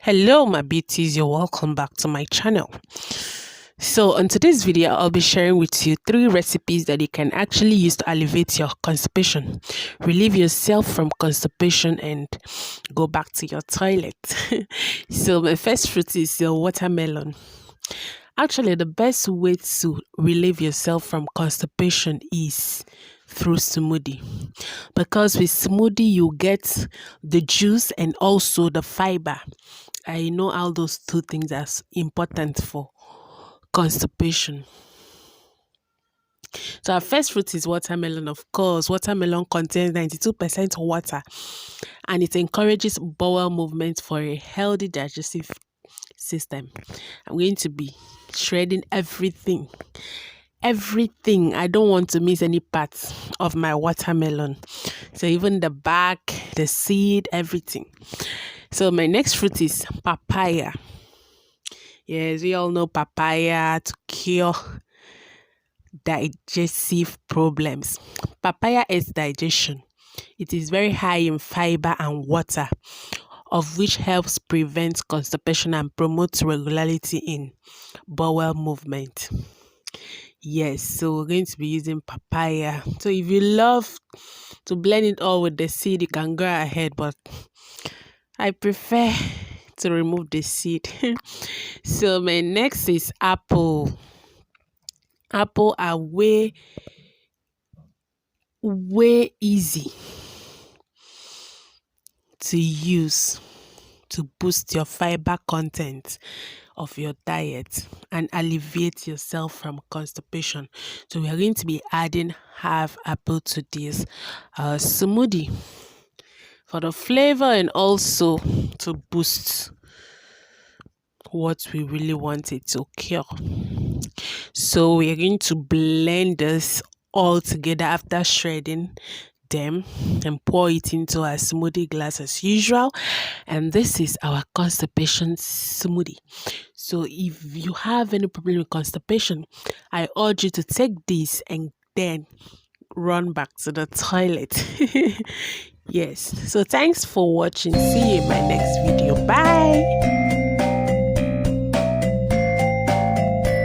Hello my beauties, you're welcome back to my channel. So on today's video I'll be sharing with you 3 recipes that you can actually use to alleviate your constipation, relieve yourself from constipation and go back to your toilet. So my first fruit is your watermelon. Actually, the best way to relieve yourself from constipation is through smoothie, because with smoothie you get the juice and also the fiber. I know all those 2 things are important for constipation. So our first fruit is watermelon. Of course, watermelon contains 92% water and it encourages bowel movement for a healthy digestive system. I'm going to be shredding everything. I don't want to miss any parts of my watermelon. So even the back, the seed, everything. So my next fruit is papaya. Yes, we all know papaya to cure digestive problems. Papaya is digestion. It is very high in fiber and water, of which helps prevent constipation and promotes regularity in bowel movement. Yes, so we're going to be using papaya. So if you love to blend it all with the seed, you can go ahead, but I prefer to remove the seed. So my next is apple. Apple are way easy to use to boost your fiber content of your diet and alleviate yourself from constipation. So we are going to be adding half apple to this smoothie for the flavor and also to boost what we really want it to cure. So we are going to blend this all together after shredding them and pour it into a smoothie glass as usual. And this is our constipation smoothie. So if you have any problem with constipation, I urge you to take this and then run back to the toilet. Yes, so thanks for watching. See you in my next video. Bye.